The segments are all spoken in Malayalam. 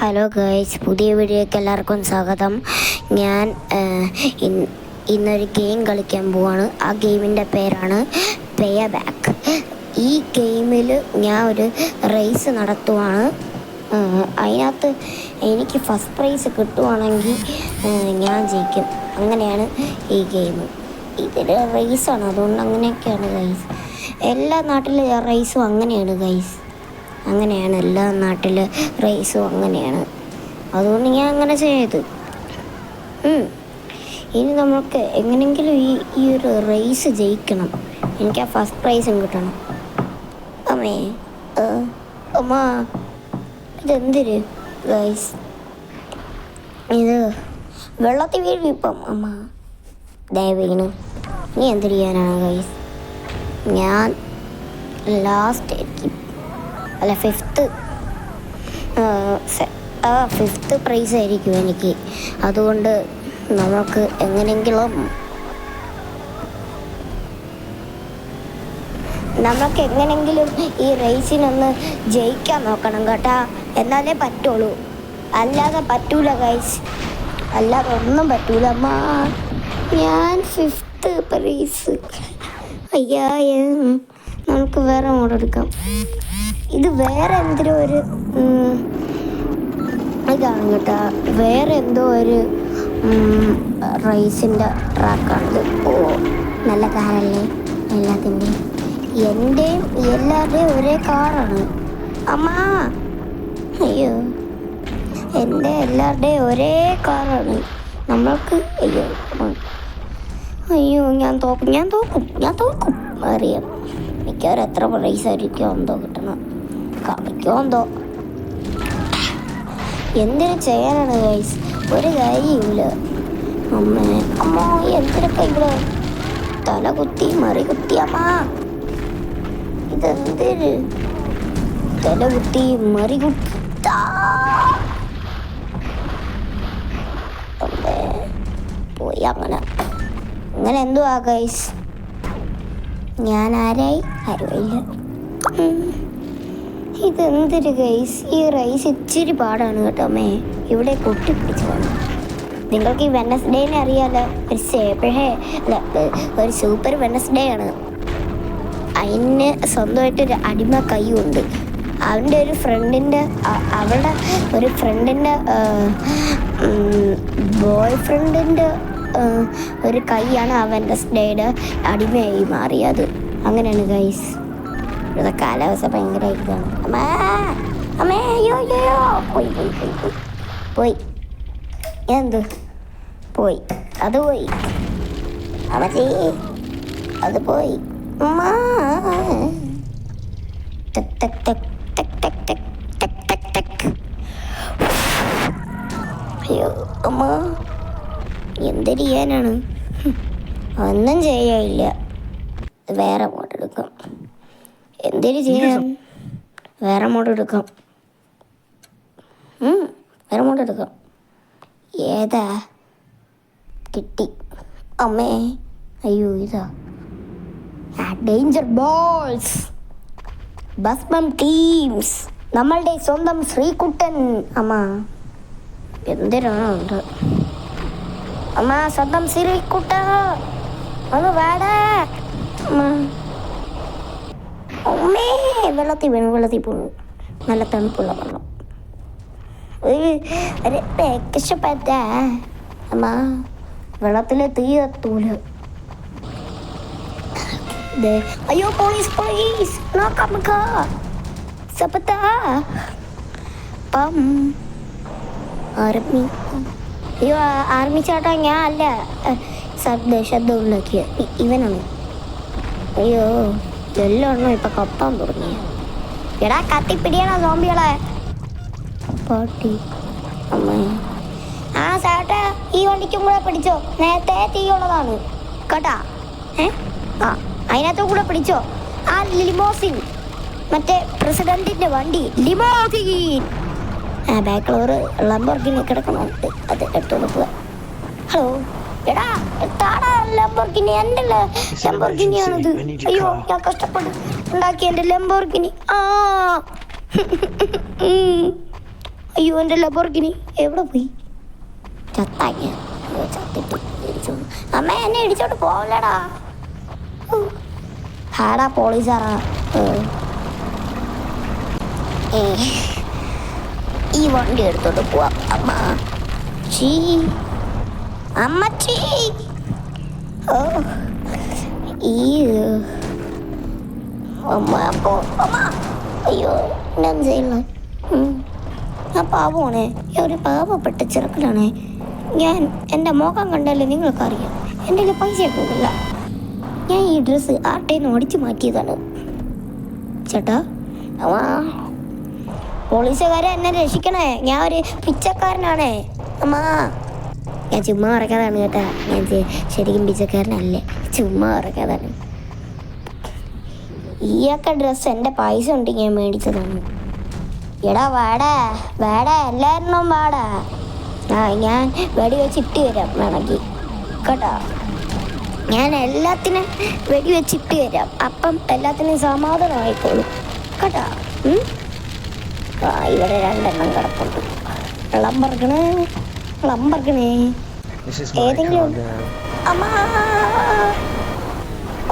ഹലോ ഗൈസ്, പുതിയ വീഡിയോയ്ക്ക് എല്ലാവർക്കും സ്വാഗതം. ഞാൻ ഇന്നൊരു ഗെയിം കളിക്കാൻ പോവാണ്. ആ ഗെയിമിൻ്റെ പേരാണ് പേ ബാക്ക്. ഈ ഗെയിമിൽ ഞാൻ ഒരു റേസ് നടത്തുവാണ്. അതിനകത്ത് എനിക്ക് ഫസ്റ്റ് പ്രൈസ് കിട്ടുവാണെങ്കിൽ ഞാൻ ജയിക്കും. അങ്ങനെയാണ് ഈ ഗെയിം. ഇതിൽ റേസാണ്, അതുകൊണ്ട് അങ്ങനെയൊക്കെയാണ് ഗൈസ്. എല്ലാ നാട്ടിലെ റേസും അങ്ങനെയാണ് ഗൈസ്. അങ്ങനെയാണ് എല്ലാ നാട്ടിലെ റേസും അങ്ങനെയാണ്. അതുകൊണ്ട് ഞാൻ അങ്ങനെ ചെയ്തു. ഇനി നമുക്ക് എങ്ങനെയെങ്കിലും ഈ ഒരു റേസ് ജയിക്കണം. എനിക്ക് ആ ഫസ്റ്റ് പ്രൈസും കിട്ടണം. അമ്മേ അമ്മ, ഇതെന്തിര് ഗൈസ്? ഇത് വെള്ളത്തിൽ വീഴും ഇപ്പം. അമ്മ ദയവീണ് ഇനി എന്ത് ചെയ്യാനാണ് ഗൈസ്? ഞാൻ ലാസ്റ്റ് അല്ല ഫിഫ്ത്ത് പ്രൈസ് ആയിരിക്കും എനിക്ക്. അതുകൊണ്ട് നമുക്ക് എങ്ങനെയെങ്കിലും ഈ റേസിനൊന്ന് ജയിക്കാൻ നോക്കണം കേട്ടാ. എന്നാലേ പറ്റുള്ളൂ, അല്ലാതെ പറ്റൂല ഗൈസ്. അല്ലാതെ ഒന്നും പറ്റൂല. അമ്മ, ഞാൻ ഫിഫ്ത്ത് പ്രൈസ്. നമുക്ക് വേറെ മോഡ് എടുക്കാം. ഇത് വേറെ എന്തൊരു ഒരു ഇതാണ് കേട്ടോ. വേറെ എന്തോ ഒരു റേസിൻ്റെ ട്രാക്കാണിത്. ഓ, നല്ല കാറല്ലേ എല്ലാത്തിൻ്റെയും. എൻ്റെയും എല്ലാവരുടെയും ഒരേ കാറാണ്. അമ്മ, അയ്യോ, എൻ്റെ എല്ലാവരുടെയും ഒരേ കാറാണ്. നമ്മൾക്ക് അയ്യോ ഞാൻ തോക്കും അറിയാം. മിക്കവാറും എത്ര പ്രൈസ് ആയിരിക്കും എന്തോ കിട്ടണം, കളിക്കോ എന്തോ. എന്തിനു ചെയ്യാനാണ് ഗൈസ്? ഒരു കാര്യമില്ല. അമ്മ എന്തിനൊക്കെ ഇവിടെ തല കുത്തി മറി കുത്തി. അമ്മ, ഇതെന്തിന് തല കുത്തി മറി കുത്ത? പോയി അങ്ങനെ എന്തുവാ ഗൈസ്? ഞാൻ ആരായി? ആരുമില്ല. ഇതെന്തൊരു ഗൈസ്? ഈ റൈസ് ഇച്ചിരി പാടാണ് കേട്ടോ. അമ്മേ, ഇവിടെ കൊട്ടിപ്പിടിച്ച് വേണം. നിങ്ങൾക്ക് ഈ വെനസ്ഡേനെ അറിയാലോ. ഒരു സൂപ്പർ വെനസ്ഡേ ആണ്. അതിന് സ്വന്തമായിട്ടൊരു അടിമ കൈയുണ്ട്. അവളുടെ ഒരു ഫ്രണ്ടിൻ്റെ ബോയ് ഫ്രണ്ടിൻ്റെ ഒരു കൈയാണ് ആ വെനസ്ഡേയുടെ അടിമയായി മാറിയത്. അങ്ങനെയാണ് ഗൈസ്. ഇവിടുത്തെ കാലാവസ്ഥ ഭയങ്കരമായിട്ടാണ്. അമ്മേ അയ്യോ പോയി എന്ത് പോയി? അത് പോയി അമ്മച്ചി, അത് പോയി. അയ്യോ അമ്മ, എന്തൊരു ചെയ്യാനാണ്? ഒന്നും ചെയ്യാനില്ല. വേറെ മോഡ് എടുക്കാം. എന്തൊരു ചെയ്യാൻ? വേറെ മോഡ് എടുക്കാം. ഏതാ കിട്ടി? അമ്മേ അയ്യോ, ഇതാ ഡേഞ്ചർ ബോൾസ് ബസ്ബം ടീംസ്, നമ്മളുടെ സ്വന്തം ശ്രീകുട്ടൻ. അമ്മ, എന്തിനാണോ ഉണ്ട്? അമ്മ, സ്വന്തം ശ്രീകുട്ട ഒന്ന് വേടാ. അമ്മേ, വെള്ളത്തിൽ പോണു. നല്ല തണുപ്പുള്ള വെള്ളം. രക്ഷപ്പെട്ട അമ്മ, വെള്ളത്തിൽ തീ എത്തൂല. അയ്യോ പോലീസ് നോക്കാം. ആർമി. അയ്യോ ആർമി ചേട്ടാ, ഞാൻ അല്ല ശബ്ദം ഉണ്ടാക്കിയ ഇവനാണ്. അയ്യോ, എല്ലാം ഇപ്പൊ കപ്പാൻ തുടങ്ങിയ. എടാ കത്തിപ്പിടിയണോ സോംബികളെ? പാട്ടി. അമ്മ, ആ ചേട്ടാ, ഈ വണ്ടിക്കും കൂടെ പിടിച്ചോ. നേരത്തെ തീയുള്ളതാണ് കേട്ടാ. അതിനകത്തും കൂടെ പിടിച്ചോ. ആ ലിമോസിൻ, മറ്റേ പ്രസിഡന്റിന്റെ വണ്ടി ലിമോസിൻ. ബാക്കിലോറ് ലംബോർഗിനി കിടക്കണുണ്ട്, അത് എടുത്തോണ്ട് പോവാ. ഹലോ എടാ, താടാ ലംബോർഗിനി. എൻ്റെ ലംബോർഗിനിയാണിത്. അയ്യോ, ഞാൻ കഷ്ടപ്പെട്ട് ഉണ്ടാക്കി എൻ്റെ ലംബോർഗിനി. അയ്യോ എൻ്റെ ലബോർഗിനി എവിടെ പോയി? ചത്താക്കി ചത്തിട്ട് ഇടിച്ചു. അമ്മ എന്നെ ഇടിച്ചോട്ട് പോവല്ലടാ. ഹാടാ പോളീസാറാ. ഈ വണ്ടി എടുത്തോട്ട് പോവാം. അമ്മ ചീ അമ്മച്ചി. ഓ ഈ അമ്മ അപ്പോ അമ്മ അയ്യോ ഞാൻ ചെയ്യണ ഞാൻ പാവമാണേ. ഞാൻ ഒരു പാവപ്പെട്ട ചെറുക്കനാണേ. ഞാൻ എൻ്റെ മുഖം കണ്ടല്ലേ നിങ്ങൾക്കറിയാം. എൻ്റെ കയ്യിൽ പൈസയൊക്കെ ഇല്ല. ഞാൻ ഈ ഡ്രസ്സ് ആട്ടേന്ന് ഓടിച്ചു മാറ്റിയതാണ് ചേട്ടാ. അമ്മാ പോലീസുകാരെ എന്നെ രക്ഷിക്കണേ. ഞാൻ ഒരു പിച്ചക്കാരനാണേ അമ്മാ. ഞാൻ ചുമ്മാ ഇറക്കാതാണ് കേട്ടാ. ഞാൻ ശരിക്കും പിച്ചക്കാരനല്ലേ, ചുമ്മാ ഇറക്കാതാണ്. ഈയൊക്കെ ഡ്രസ്സ് എൻ്റെ പൈസ ഉണ്ടെങ്കിൽ ഞാൻ മേടിച്ചതാണ്. എടാ വാടാ വാടാ എല്ലാവരും വാടാ. ഞാൻ വെടി വെച്ചിട്ട് വരാം വേണമെങ്കിൽ കേട്ടോ. ഞാൻ എല്ലാത്തിനും വെടി വെച്ചിട്ട് വരാം. അപ്പം എല്ലാത്തിനും സമാധാനമായിക്കോളും കേട്ടോ. ഇവിടെ 2 എണ്ണം കിടപ്പുണ്ട്. വിളമ്പറക്കണേ വിളമ്പറക്കണേ ഏതെങ്കിലും. അമ്മ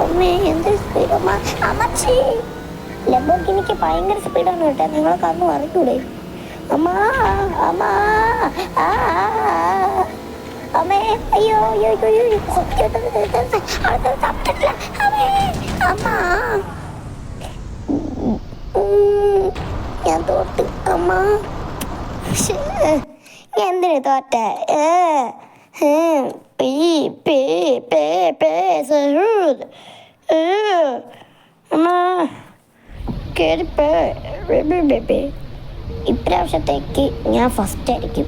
അമ്മേ എന്ത് സ്പീഡ് അമ്മ. അമ്മച്ചി ലംബോർഗിനിക്ക് ഭയങ്കര സ്പീഡാണ് കേട്ടോ. നിങ്ങളൊക്കെ അന്ന് അറിഞ്ഞൂടെ? അമ്മ അമ്മ അമ്മേ അയ്യോ അയ്യോ അയ്യോ അമ്മ ഞാൻ തോട്ട് അമ്മ. എന്തിനു തോറ്റ? ഇപ്രാവശ്യത്തേക്ക് ഞാൻ ഫസ്റ്റ് ആയിരിക്കും.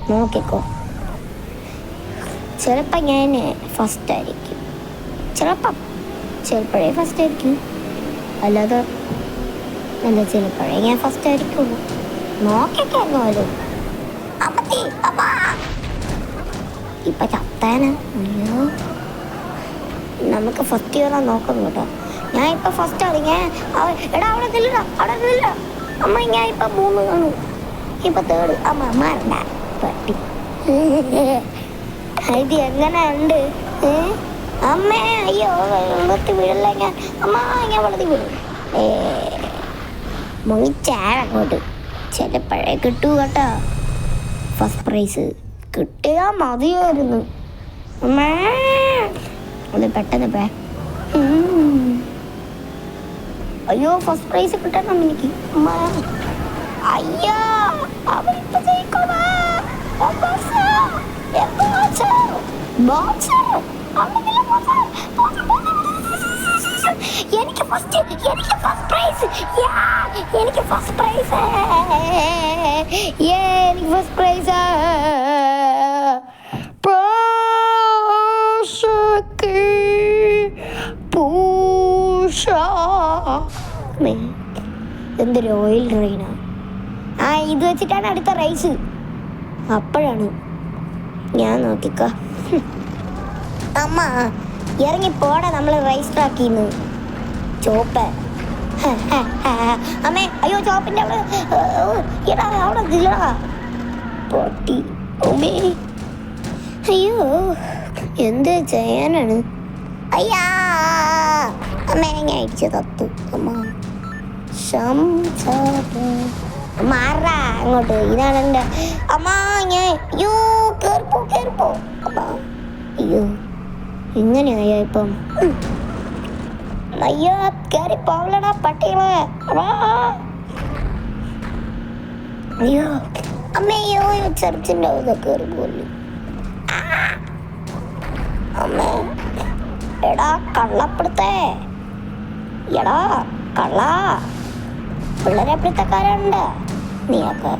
നോക്കിക്കോ. ചിലപ്പോൾ ഞാൻ ഫസ്റ്റ് ആയിരിക്കും. ചിലപ്പോഴേ ഫസ്റ്റ് ആയിരിക്കും. അല്ലാതെ നല്ല ചിലപ്പോഴേ ഞാൻ ഫസ്റ്റ് ആയിരിക്കുള്ളൂ. നോക്കിക്കായിരുന്നു. ഇപ്പൊ ചത്താന. അയ്യോ നമുക്ക് ഫസ്റ്റ് ഇയറാ നോക്കാം കേട്ടോ. ഞാൻ ഇപ്പൊ ഫസ്റ്റ് ആണ്. എടാ അവിടെ നില്ലടാ അവിടെ നില്ല അമ്മ. ഞാൻ ഇപ്പൊ 3 കാണും. ഇപ്പൊ 3rd. അമ്മ മാറണ്ട പട്ടി. ഇത് എങ്ങനെ ഉണ്ട് അമ്മേ? അയ്യോ വെള്ളത്തി വീഴല്ല ഞാൻ. അമ്മ ഞാൻ വെള്ളത്തിൽ വീഴും. മുങ്ങിച്ചാഴങ്ങോട്ട്. ചിലപ്പോഴേ കിട്ടൂ കേട്ടോ. ഫസ്റ്റ് പ്രൈസ് കിട്ടുക മതിയായിരുന്നു അമ്മേ. അത് പെട്ടെന്ന് പേ. അയ്യോ ഫസ്റ്റ് പ്രൈസ് കിട്ടണം എനിക്ക് അമ്മ. അയ്യോ അവരിപ്പോ ജയിക്കോടാ. എനിക്ക് ഫസ്റ്റ് പ്രൈസ്. എനിക്ക് ഫസ്റ്റ് പ്രൈസ്. എനിക്ക് ഫസ്റ്റ് പ്രൈസ്. എന്തൊരു ഓയിൽ ട്രെയിനാ. ഇത് വെച്ചിട്ടാണ് അടുത്ത റൈസ്. അപ്പോഴാണ് ഞാൻ നോക്കിക്കോ. അമ്മ ഇറങ്ങി പോടാ. നമ്മൾ റൈസ് ട്രാക്കിന്ന് ചോപ്പ്. അമ്മേ അയ്യോ ചോപ്പിൻ്റെ അവിടെ എടാ അവിടെ ഇല്ലടാ പൊട്ടി. അമ്മേ അയ്യോ എന്ത് ചെയ്യാനാണ്? അയ്യാ അമ്മേ ഞാൻ അടിച്ചു തത്തു. അമ്മ മാറാ അങ്ങോട്ട്. ഇതാണ് എൻ്റെ അമ്മ. ഞാൻ അയ്യോ കേറിപ്പോ അമ്മ. അയ്യോ ഇങ്ങനെയായോ ഇപ്പം? അയ്യോ കയറി പോവലടാ പട്ടികളെ. അയ്യോ അമ്മയോ ചർച്ചിൻ്റെ അവിടെ കയറി പോലും. അമ്മ എടാ കള്ളപ്പെടുത്തേ. എടാ കള്ള പിള്ളേരെ പിടുത്തക്കാരുണ്ട് നീയൊക്കെ.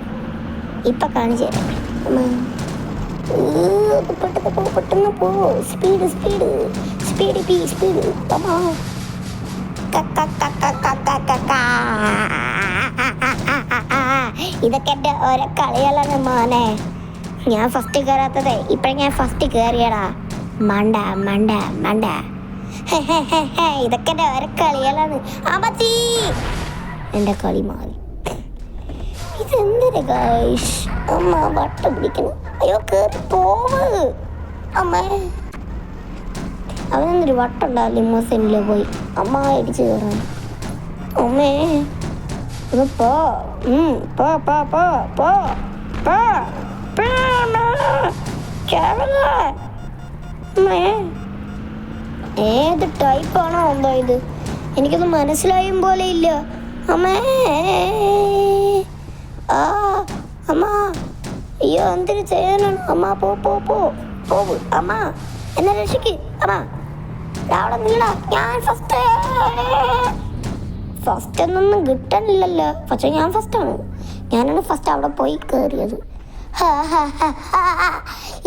ഇപ്പൊ കാണിച്ചു തരാം. പെട്ടെന്ന് പോ. സ്പീഡ് ഇതൊക്കെ എൻ്റെ ഓരോ കളികളാണ് മോനെ. ഞാൻ ഫസ്റ്റ് കയറാത്തതേ. ഇപ്പഴും ഞാൻ ഫസ്റ്റ് കയറിയടാ മണ്ട. ഇതൊക്കെ എൻ്റെ ഓരോ കളികളാണ്. അമ്മച്ചി എൻ്റെ കളി മാറി. ഇതെന്തിന് ഗൈസ്? അമ്മ വട്ട പിടിക്കുന്നു. അയ്യോ കേറി പോവ് അമ്മേ. അവനൊന്നൊരു വട്ടുണ്ടാവും ലിമോസിനില് പോയി അമ്മ ഇടിച്ചു കയറാൻ. അമ്മേ ഇത് പോ പോ പോ പോ പോ പോ അമ്മേ. ഏത് ടൈപ്പാണോ എന്തോ ഇത്, എനിക്കൊന്നും മനസ്സിലായും പോലെ ഇല്ല അമ്മേ. ആ അമ്മ അയ്യോ എന്തിനു ചെയ്യാനാണ് അമ്മ? പോ പോ പോ പോവ് അമ്മ, എന്നെ രക്ഷിക്ക് അമ്മ. അവിടെ നിന്നടാ, ഞാൻ ഫസ്റ്റ് ഒന്നും കിട്ടാനില്ലല്ലോ. പക്ഷെ ഞാൻ ഫസ്റ്റാണ്, ഞാനാണ് ഫസ്റ്റ് അവിടെ പോയി കയറിയത്.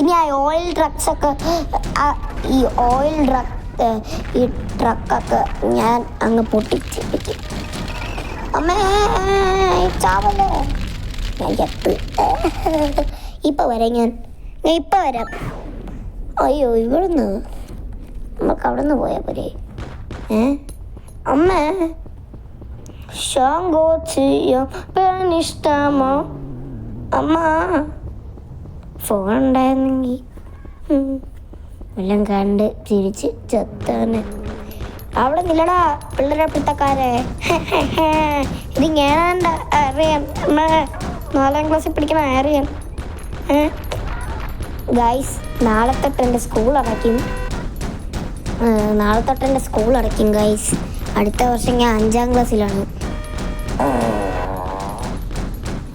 ഇനി ആ ഓയിൽ ഡ്രഗ്സ് ഒക്കെ, ഈ ഓയിൽ ഈ ട്രക്കൊക്കെ ഞാൻ അങ്ങ് പൊട്ടിച്ചിരിക്കും അമ്മേ. ചാവല്ലേ, ഞാൻ ചത്ത്. ഇപ്പൊ വരാം, ഞാൻ ഇപ്പൊ വരാം. അയ്യോ ഇവിടുന്ന് നമുക്ക് അവിടെ നിന്ന് പോയാൽ പോരെ? അമ്മേ ഷാങ്കോ ചെയ്യാനിഷ്ടമോ അമ്മ? ഫോൺ ഉണ്ടായിരുന്നെങ്കിൽ എല്ലാം കണ്ട് ചിരിച്ച് ചത്താന്. അവിടെ നില്ലടാ പിള്ളേരെ പിടുത്തക്കാരെ. ഇത് ഞാൻ അറിയാം അമ്മ, 4ാം ക്ലാസ്സിൽ പഠിക്കണ അറിയാം. ഗൈസ് നാളെ തൊട്ട് എൻ്റെ സ്കൂൾ അടയ്ക്കും ഗൈസ്. അടുത്ത വർഷം ഞാൻ 5ാം ക്ലാസ്സിലാണ്.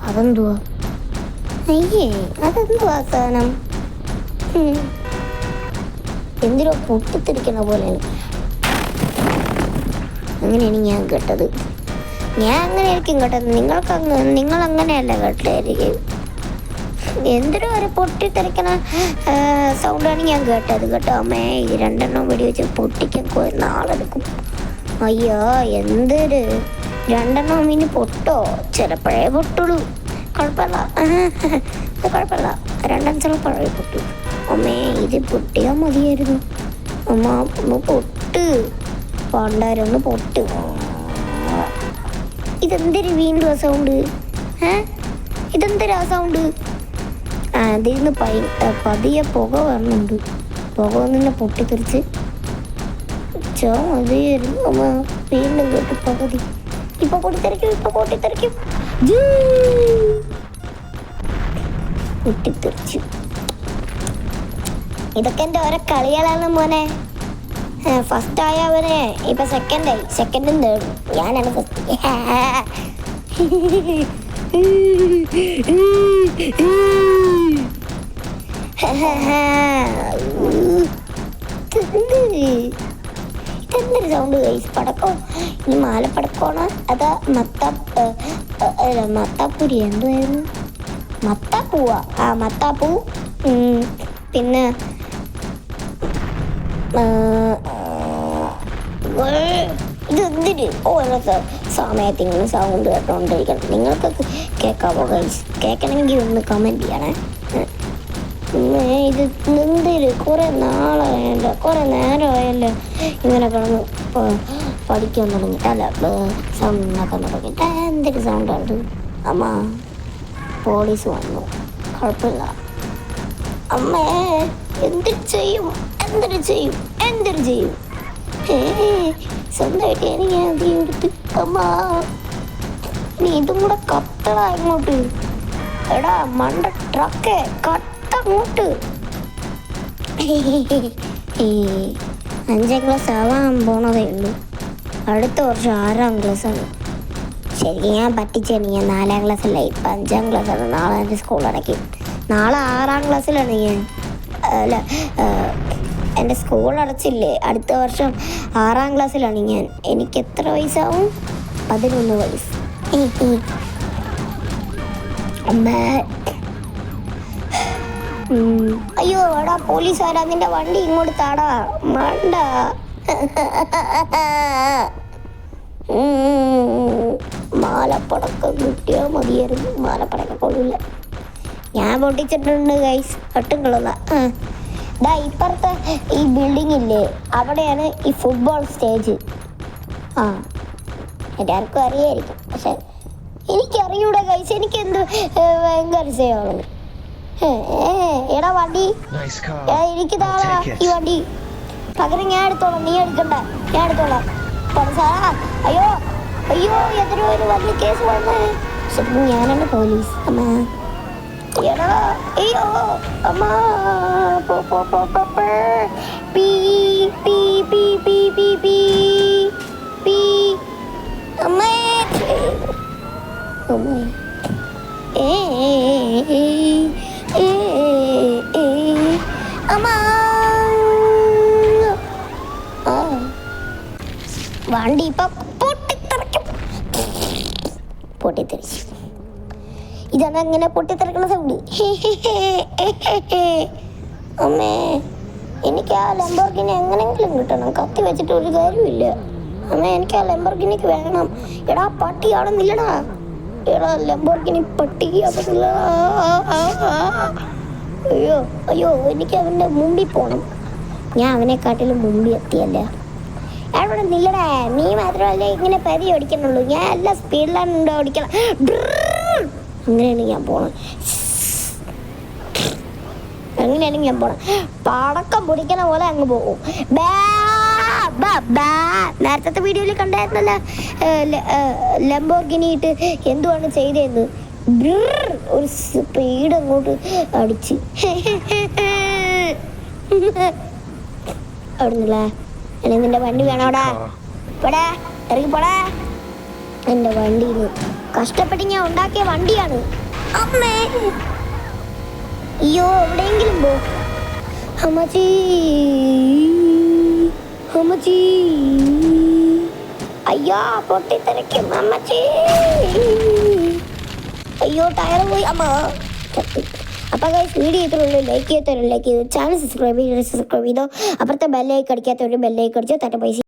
അതെന്തുവാ? അയ്യേ അതെന്തുവാ സാധനം? എന്തിനോ പൊട്ടിത്തെറിക്കണ പോലെയാണ്. അങ്ങനെയാണ് ഞാൻ കേട്ടത്. ഞാൻ അങ്ങനെയായിരിക്കും കേട്ടത്. നിങ്ങൾ അങ്ങനെയല്ല കേട്ടായിരിക്കും. എന്തിനോ ഒരു പൊട്ടിത്തെറിക്കണ സൗണ്ടാണ് ഞാൻ കേട്ടത് കേട്ടോ അമ്മേ. ഈ 2 വെടി വെച്ച് പൊട്ടിക്കാൻ നാളെടുക്കും. അയ്യോ എന്തൊരു 2 ഇനി പൊട്ടോ? ചിലപ്പോഴേ പൊട്ടുള്ളൂ. കുഴപ്പമില്ല, 2 ചിലപ്പോഴേ പൊട്ടു. അമ്മേ ഇത് പൊട്ടിയാൽ മതിയായിരുന്നു അമ്മ. ഒന്ന് പൊട്ട് പണ്ടാരൊന്ന് പൊട്ട്. ഇതെന്തൊരു വീണ്ടും ആ സൗണ്ട്? ഇതെന്തൊരു ആ സൗണ്ട്? അതിൽ പതിയെ പുക വരണുണ്ട്. പുക വന്നെ പൊട്ടിത്തെറിച്ച് മതിയായിരുന്നു അമ്മ. വീണ്ടും കേട്ടു പകുതി. ഇപ്പൊ പൊട്ടിത്തെറിക്കും. പൊട്ടിത്തെറിച്ചു. ഇതൊക്കെ എൻ്റെ ഓരോ കളികളാണ് മോനെ. ഫസ്റ്റ് ആയവനെ ഇപ്പൊ സെക്കൻഡായി, സെക്കൻഡും തേർഡും. ഞാനാണ് ഫസ്റ്റ്. ഇതെന്തൊരു സൗണ്ട് ഗൈസ്? പടക്കോ? ഇനി മാലപ്പടക്കോണോ അതാ മത്താപ്പൂരി എന്തുവായിരുന്നു? മത്താപ്പൂവാ? മത്താപ്പൂ. പിന്നെ ഇതെന്തിന് ഓരോ സമയത്ത് ഇങ്ങനെ സൗണ്ട് കേട്ടോണ്ടിരിക്കണം? നിങ്ങൾക്കൊക്കെ കേൾക്കാവോ ഗൈസ്? കേൾക്കണമെങ്കിൽ ഒന്ന് കമൻറ്റ് ചെയ്യണേ. ഇത് എന്തിന് കുറേ നേരമായല്ലോ ഇങ്ങനെ കിടന്ന് പഠിക്കാൻ തുടങ്ങിയിട്ട്. അല്ല സൗണ്ട് ഉണ്ടാക്കാൻ തുടങ്ങിയിട്ട്. എന്തൊരു സൗണ്ടാണ് അമ്മ? പോലീസ് വന്നു. കുഴപ്പമില്ല അമ്മേ. എന്തിനു ചെയ്യും? സ്വന്തമായിട്ട് എനിക്ക് ആദ്യം എടുത്ത് അമ്മ. നീ ഇതും കൂടെ കത്തടാ ഇങ്ങോട്ട്. എടാ മണ്ട ട്രക്കേ, കത്തങ്ങോട്ട്. 5ാം ക്ലാസ് ആവാൻ പോണതേ ഉള്ളൂ. അടുത്ത വർഷം 6ാം ക്ലാസ്സാണ്. ശരിക്കും ഞാൻ പറ്റിച്ചാണ്. ഞാൻ 4ാം ക്ലാസ്സല്ല, ഇപ്പം 5ാം ക്ലാസ്സാണ്. നാളെ എൻ്റെ സ്കൂൾ അടയ്ക്കും. നാളെ 6ാം ക്ലാസ്സിലാണ് ഞാൻ. അല്ല എൻ്റെ സ്കൂൾ അടച്ചില്ലേ? അടുത്ത വർഷം 6ാം ക്ലാസ്സിലാണ് ഞാൻ. എനിക്ക് എത്ര വയസ്സാവും? 11 വയസ്സ്. അമ്മേ അയ്യോ എടാ പോലീസുകാരാ, നിന്റെ വണ്ടി ഇങ്ങോട്ട് താടാ മണ്ട. മാലപ്പടക്കം കിട്ടിയാൽ മതിയായിരുന്നു. മാലപ്പടക്കം കൊള്ളില്ല. ഞാൻ പൊട്ടിച്ചിട്ടുണ്ട് ഗൈസ്, ഒട്ടും കൊള്ളില്ല. ഇപ്പുറത്തെ ഈ ബിൽഡിംഗ് ഇല്ലേ, അവിടെയാണ് ഈ ഫുട്ബോൾ സ്റ്റേജ്. എല്ലാവർക്കും അറിയായിരിക്കും. പക്ഷെ എനിക്കറിയൂടെ കഴിച്ച് എനിക്കെന്ത് ഭയങ്കര ചെയ്യണം. എടാ വണ്ടി എനിക്ക് താഴെ ഈ വണ്ടി പകരം ഞാൻ എടുത്തോളാം, നീ എടുക്കണ്ട, ഞാൻ എടുത്തോളാം. സാറാ അയ്യോ അയ്യോ എത്രയോ ഒരു വലിയ കേസ് വന്നേ. ശരിക്കും ഞാനാണ് പോലീസ്. അമ്മ എടാ അയ്യോ അമ്മ P P P P P P P അമ്മേ അമ്മേ അമ്മ വണ്ടി ഇപ്പൊ പൊട്ടിത്തെറിച്ചു. ഇതാണ് അങ്ങനെ പൊട്ടിത്തെറിക്കണ സൗണ്ട്. അമ്മേ എനിക്ക് ആ ലംബോർഗിനി എങ്ങനെങ്കിലും കിട്ടണം. കത്തി വെച്ചിട്ട് ഒരു കാര്യമില്ല. അമ്മേ എനിക്ക് ആ ലംബോർഗിനിക്ക് വേണം. എടാ പട്ടി ആണെന്നില്ലടാ. എടാ ലംബോർഗിനി പട്ടി ആണെന്നില്ല. അയ്യോ അയ്യോ എനിക്ക് അവൻ്റെ മുമ്പിൽ പോകണം. ഞാൻ അവനെക്കാട്ടിലും മുമ്പിൽ എത്തിയല്ല. അവിടെ നില്ലടാ. നീ മാത്രമല്ല ഇങ്ങനെ പരി ഓടിക്കണുള്ളൂ. ഞാൻ എല്ലാ സ്പീഡിലാണ് ഓടിക്കണം. അങ്ങനെയാണ് ഞാൻ പോണം. അങ്ങനെയാണ് ഞാൻ പോണം. പടക്കം പൊടിക്കണ പോലെ അങ്ങ് പോകും. നേരത്തെ വീഡിയോയിൽ കണ്ടായിരുന്നല്ലോ ലംബോർഗിനി ഇട്ട് എന്തുവാണ് ചെയ്തതെന്ന്. ഒരു സ്പീഡ് അങ്ങോട്ട് അടിച്ച് അവിടുന്നല്ലേ. നിന്റെ വണ്ടി വേണോടാ? പോടാ, ഇറങ്ങി പോടാ. എൻ്റെ വണ്ടിന്ന് കഷ്ടപ്പെട്ട് ഞാൻ ഉണ്ടാക്കിയ വണ്ടിയാണ്. അമ്മേ അയ്യോ എവിടെയെങ്കിലും പോ. അമ്മച്ചി അമ്മച്ചി അയ്യോ പൊട്ടിത്തെറിക്കും അമ്മച്ചി. അയ്യോ ടയർ പോയി അമ്മ. അപ്പോൾ ഗൈസ് വീഡിയോ ഇത്രയുള്ളൂ. ലൈക്ക് ചെയ്തവരും ലൈക്ക് ചെയ്തു, ചാനൽ സബ്സ്ക്രൈബ് ചെയ്തോ, അപ്പുറത്തെ ബെല്ലൈക്കൺ അടിക്കാത്തവരും ബെല്ലൈക്കൺ അടിച്ചോ. തട്ട പൈസ